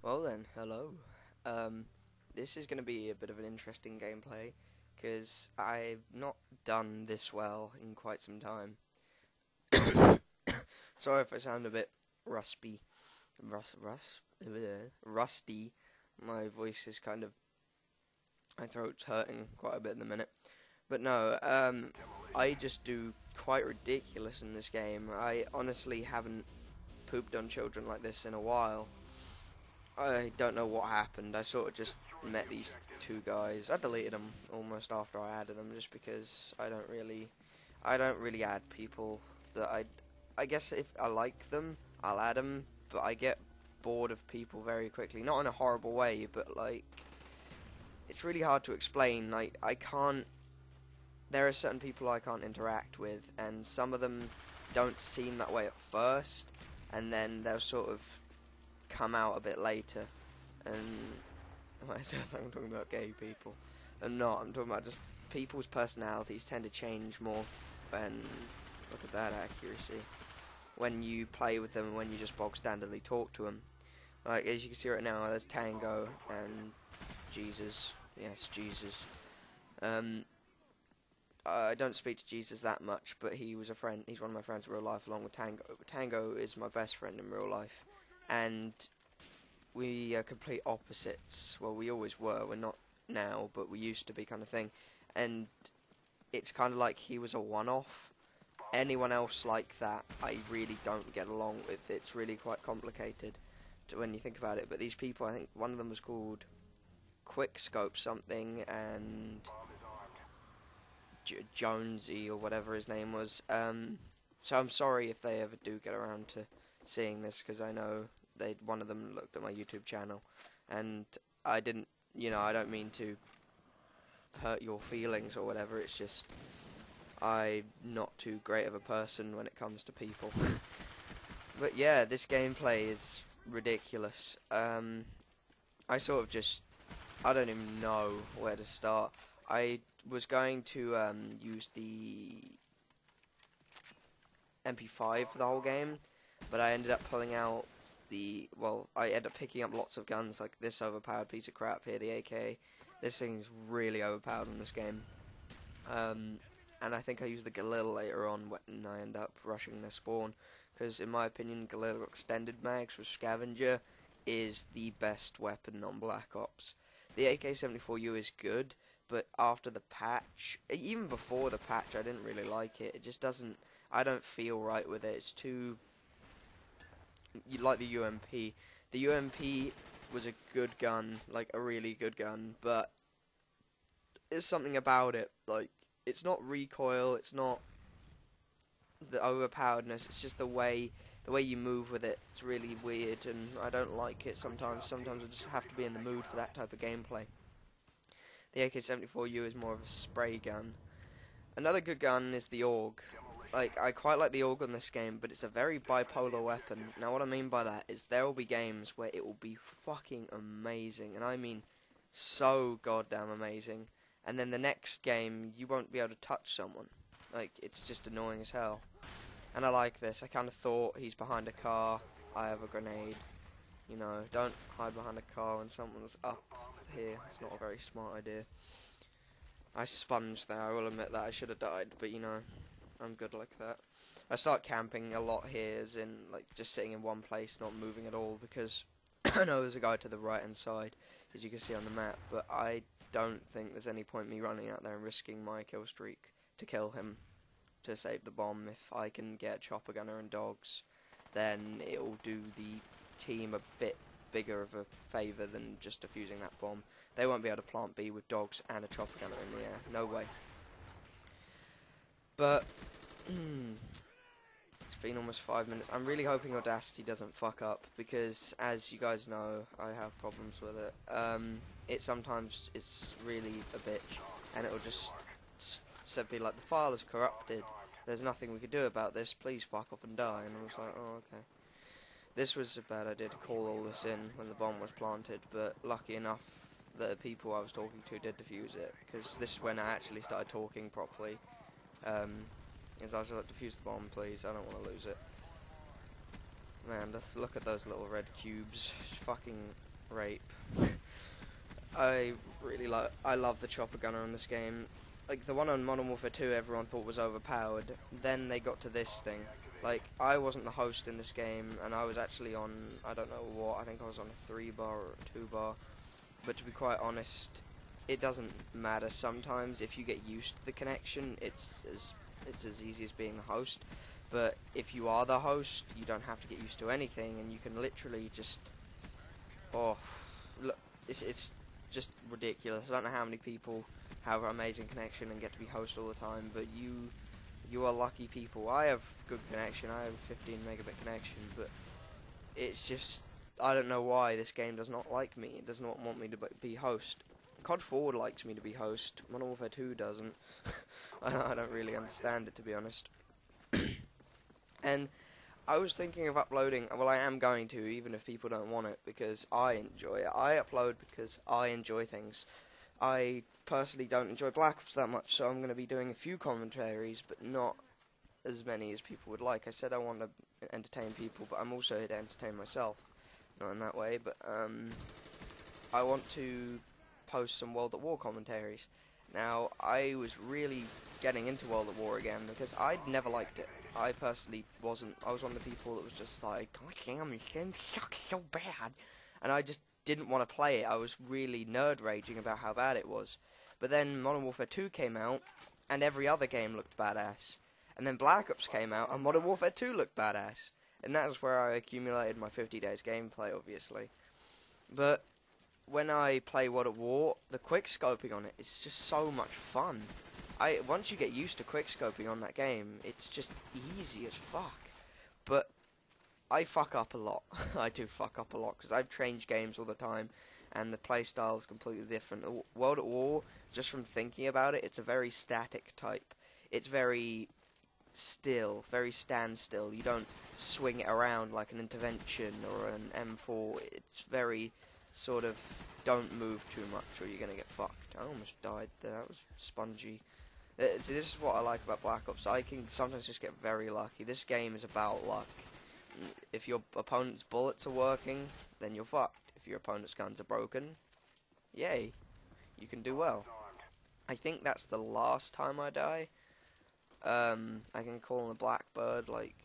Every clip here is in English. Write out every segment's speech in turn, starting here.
Well then, hello. This is going to be a bit of an interesting gameplay because I've not done this well in quite some time. Sorry if I sound a bit rusty. Rusty. My voice is my throat's hurting quite a bit in the minute. But no, I just do quite ridiculous in this game. I honestly haven't pooped on children like this in a while. I don't know what happened. I sort of just met these two guys. I deleted them almost after I added them, just because I don't really add people that I guess if I like them, I'll add them, but I get bored of people very quickly. Not in a horrible way, but like, it's really hard to explain. Like, there are certain people I can't interact with, and some of them don't seem that way at first, and then they'll sort of come out a bit later, and it sounds like I'm talking about gay people. I'm not. I'm talking about just people's personalities tend to change more when, look at that accuracy, when you play with them and when you just bog standardly talk to them. Like, as you can see right now, there's Tango and Jesus. Yes, Jesus. I don't speak to Jesus that much, but he was a friend. He's one of my friends in real life, along with Tango. Tango is my best friend in real life, and we are complete opposites. Well, we always were. We're not now, but we used to be, kind of thing. And it's kind of like he was a one-off. Anyone else like that, I really don't get along with. It's really quite complicated when you think about it. But these people, I think one of them was called Quickscope something, and Jonesy or whatever his name was. So I'm sorry if they ever do get around to seeing this, because I know one of them looked at my YouTube channel, and I didn't, I don't mean to hurt your feelings or whatever. It's just I'm not too great of a person when it comes to people. But yeah, this gameplay is ridiculous. I sort of just, I don't even know where to start. I was going to use the MP5 for the whole game, but I ended up pulling out I ended up picking up lots of guns, like this overpowered piece of crap here, the AK. This thing's really overpowered in this game. And I think I used the Galil later on when I end up rushing their spawn, because in my opinion, Galil extended mags with Scavenger is the best weapon on Black Ops. The AK-74U is good, but after the patch, even before the patch, I didn't really like it. It just doesn't, I don't feel right with it. It's too, like the UMP. The UMP was a good gun, like a really good gun, but there's something about it, like, it's not recoil, it's not the overpoweredness, it's just the way you move with it. It's really weird, and I don't like it sometimes. Sometimes I just have to be in the mood for that type of gameplay. The AK-74U is more of a spray gun. Another good gun is the AUG. Like, I quite like the AUG on this game, but it's a very bipolar weapon. Now, what I mean by that is there will be games where it will be fucking amazing, and I mean so goddamn amazing. And then the next game, you won't be able to touch someone. Like, it's just annoying as hell. And I like this. I kind of thought he's behind a car. I have a grenade. Don't hide behind a car when someone's up here. It's not a very smart idea. I sponged there, I will admit that. I should have died, but I'm good like that. I start camping a lot here, as in, like, just sitting in one place, not moving at all, because I know there's a guy to the right hand side, as you can see on the map, but I don't think there's any point me running out there and risking my kill streak to kill him to save the bomb. If I can get chopper gunner and dogs, then it'll do the team a bit bigger of a favour than just defusing that bomb. They won't be able to plant B with dogs and a chopper gunner in the air. No way. But it's been almost 5 minutes. I'm really hoping Audacity doesn't fuck up, because as you guys know, I have problems with it. It sometimes is really a bitch, and it'll just be like, the file is corrupted. There's nothing we could do about this. Please fuck off and die. And I was like, oh, okay. This was a bad idea to call all this in when the bomb was planted, but lucky enough, the people I was talking to did defuse it, because this is when I actually started talking properly. As I was like, defuse the bomb, please. I don't want to lose it. Man, let's look at those little red cubes. Fucking rape. I love the chopper gunner in this game. Like, the one on Modern Warfare 2 everyone thought was overpowered. Then they got to this thing. Like, I wasn't the host in this game, and I was actually on, I don't know what, I think I was on a 3-bar or a 2-bar. But to be quite honest, it doesn't matter sometimes. If you get used to the connection, it's as easy as being the host. But if you are the host, you don't have to get used to anything, and you can literally just, oh, look, it's just ridiculous. I don't know how many people have an amazing connection and get to be host all the time, but you are lucky people. I have good connection. I have a 15 megabit connection, but it's just, I don't know why this game does not like me. It does not want me to be host. COD 4 likes me to be host. Modern Warfare 2 doesn't. I don't really understand it, to be honest. And I was thinking of uploading, well, I am going to, even if people don't want it, because I enjoy it. I upload because I enjoy things. I personally don't enjoy Black Ops that much, so I'm going to be doing a few commentaries, but not as many as people would like. I said I want to entertain people, but I'm also here to entertain myself. Not in that way, but I want to post some World at War commentaries. Now, I was really getting into World at War again because I'd never liked it. I personally wasn't. I was one of the people that was just like, God damn, this game sucks so bad. And I just didn't want to play it. I was really nerd raging about how bad it was. But then Modern Warfare 2 came out, and every other game looked badass. And then Black Ops came out, and Modern Warfare 2 looked badass. And that was where I accumulated my 50 days gameplay, obviously. But when I play World at War, the quick scoping on it is just so much fun. Once you get used to quick scoping on that game, it's just easy as fuck. But I fuck up a lot. I do fuck up a lot because I've changed games all the time, and the playstyle is completely different. World at War, just from thinking about it, it's a very static type. It's very still, very standstill. You don't swing it around like an intervention or an M4. It's very sort of don't move too much or you're gonna get fucked. I almost died there. That was spongy. See, this is what I like about Black Ops. I can sometimes just get very lucky. This game is about luck. If your opponent's bullets are working, then you're fucked. If your opponent's guns are broken, yay, you can do well. I think that's the last time I die. I can call on the Blackbird, like,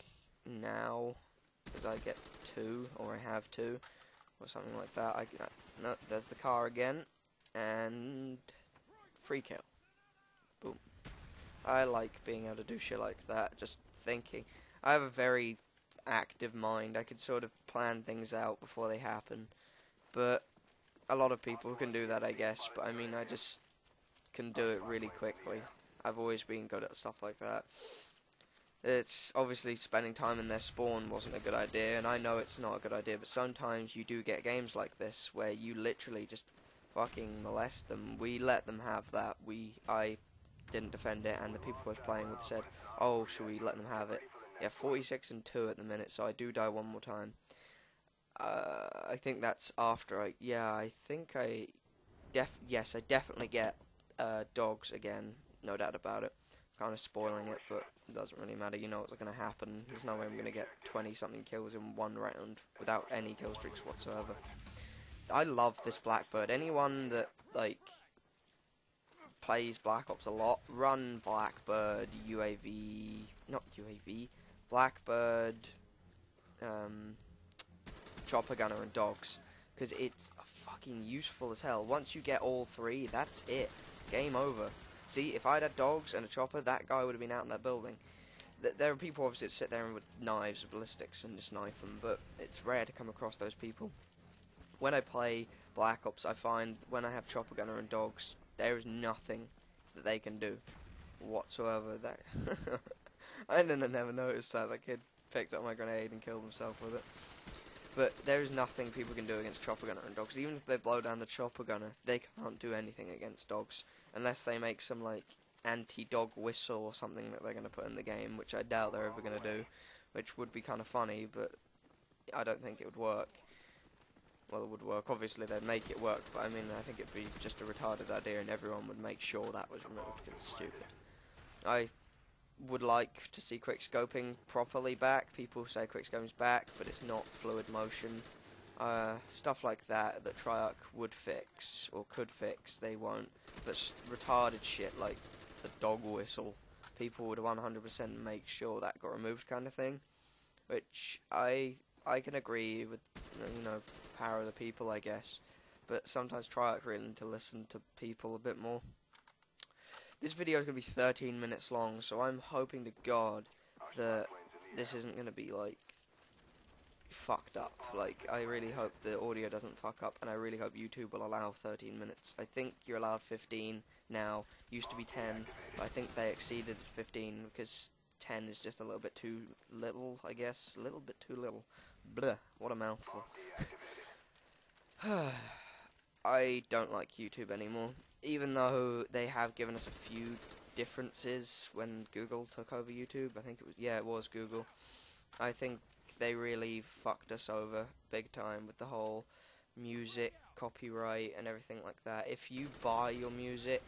now, because I get 2, or I have 2, or something like that. No, there's the car again, and free kill. Boom. I like being able to do shit like that, just thinking. I have a very active mind. I could sort of plan things out before they happen, but a lot of people can do that, I guess, but I mean, I just can do it really quickly. I've always been good at stuff like that. It's obviously spending time in their spawn wasn't a good idea, and I know it's not a good idea, but sometimes you do get games like this where you literally just fucking molest them. We let them have that. I didn't defend it, and the people I was playing with said, oh, should we let them have it? Yeah, 46 and 2 at the minute, so I do die one more time. I think that's after I definitely get dogs again, no doubt about it. Kind of spoiling it, but it doesn't really matter. You know what's going to happen. There's no way I'm going to get 20-something kills in one round without any kill streaks whatsoever. I love this Blackbird. Anyone that, like, plays Black Ops a lot, run Blackbird, Blackbird, Chopper Gunner, and Dogs. Because it's fucking useful as hell. Once you get all 3, that's it. Game over. See, if I'd had Dogs and a Chopper, that guy would have been out in that building. There are people, obviously, that sit there with knives, ballistics, and just knife them, but it's rare to come across those people. When I play Black Ops, I find when I have Chopper Gunner and Dogs, there is nothing that they can do whatsoever. That I never noticed that. That kid picked up my grenade and killed himself with it. But there is nothing people can do against Chopper Gunner and Dogs. Even if they blow down the Chopper Gunner, they can't do anything against Dogs. Unless they make some, like, anti-dog whistle or something that they're going to put in the game, which I doubt they're ever going to do. Which would be kind of funny, but I don't think it would work. Well, it would work. Obviously, they'd make it work, but I mean, I think it'd be just a retarded idea and everyone would make sure that was removed because it's stupid. I would like to see quickscoping properly back. People say quickscoping's back, but it's not fluid motion. stuff like that Triarch would fix or could fix, they won't. But retarded shit like the dog whistle, people would 100% make sure that got removed, kind of thing. Which I can agree with, you know, power of the people, I guess. But sometimes Triarch really need to listen to people a bit more. This video is going to be 13 minutes long, so I'm hoping to God that this isn't going to be, like, fucked up. Like, I really hope the audio doesn't fuck up, and I really hope YouTube will allow 13 minutes. I think you're allowed 15 now. Used to be 10, but I think they exceeded 15 because 10 is just a little bit too little, I guess. A little bit too little. Bleh, what a mouthful. I don't like YouTube anymore, even though they have given us a few differences when Google took over YouTube. I think it was Google. I think they really fucked us over big time with the whole music, copyright, and everything like that. If you buy your music,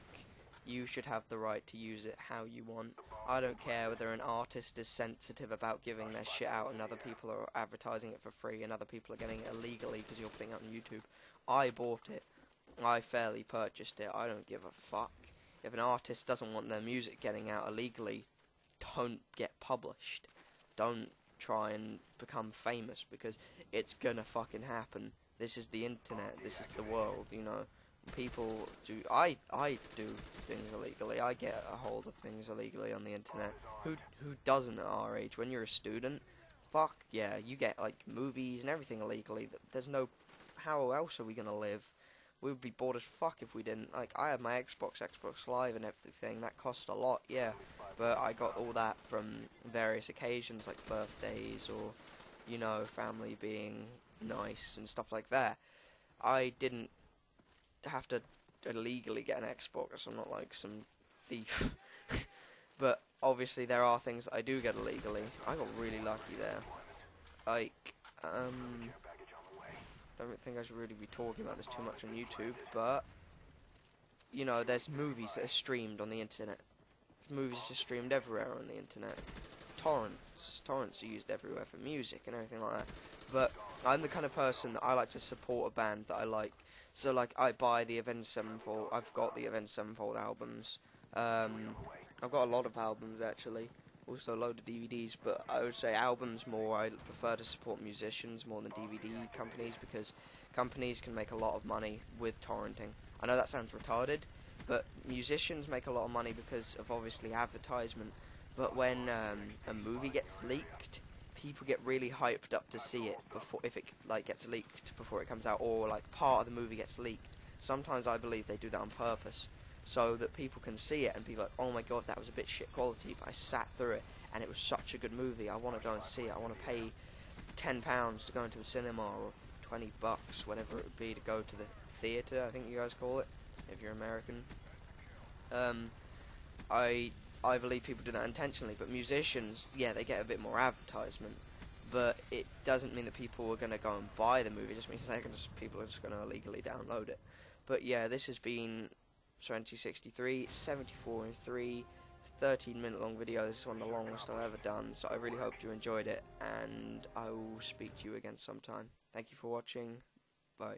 you should have the right to use it how you want. I don't care whether an artist is sensitive about giving their shit out and other people are advertising it for free and other people are getting it illegally because you're putting it on YouTube. I bought it. I fairly purchased it. I don't give a fuck. If an artist doesn't want their music getting out illegally, don't get published. Don't try and become famous because it's gonna fucking happen. This is the internet. This is the world, you know. People do. I do things illegally. I get a hold of things illegally on the internet. Who doesn't at our age? When you're a student, fuck yeah, you get like movies and everything illegally. There's no. How else are we gonna live? We would be bored as fuck if we didn't. Like, I have my Xbox Live and everything. That cost a lot, yeah. But I got all that from various occasions, like birthdays or, you know, family being nice and stuff like that. I didn't have to illegally get an Xbox. I'm not like some thief. But obviously there are things that I do get illegally. I got really lucky there. Like, don't think I should really be talking about this too much on YouTube, but, you know, there's movies that are streamed on the internet. Movies are streamed everywhere on the internet. Torrents are used everywhere for music and everything like that. But I'm the kind of person that I like to support a band that I like. So, like, I buy the Avenged Sevenfold. I've got the Avenged Sevenfold albums. I've got a lot of albums, actually. Also a load of DVDs, but I would say albums more. I prefer to support musicians more than DVD companies because companies can make a lot of money with torrenting. I know that sounds retarded, but musicians make a lot of money because of obviously advertisement. But when a movie gets leaked, people get really hyped up to see it before, if it like gets leaked before it comes out, or like part of the movie gets leaked. Sometimes I believe they do that on purpose, so that people can see it and be like, oh my god, that was a bit shit quality, but I sat through it, and it was such a good movie, I want to go and see it, I want to pay £10 to go into the cinema, or $20, whatever it would be, to go to the theatre, I think you guys call it, if you're American. I believe people do that intentionally, but musicians, yeah, they get a bit more advertisement, but it doesn't mean that people are going to go and buy the movie, it just means people are just going to illegally download it. But yeah, this has been 2063, 74 and 3, 13-minute long video. This is one of the longest I've ever done, so I really hope you enjoyed it, and I will speak to you again sometime. Thank you for watching. Bye.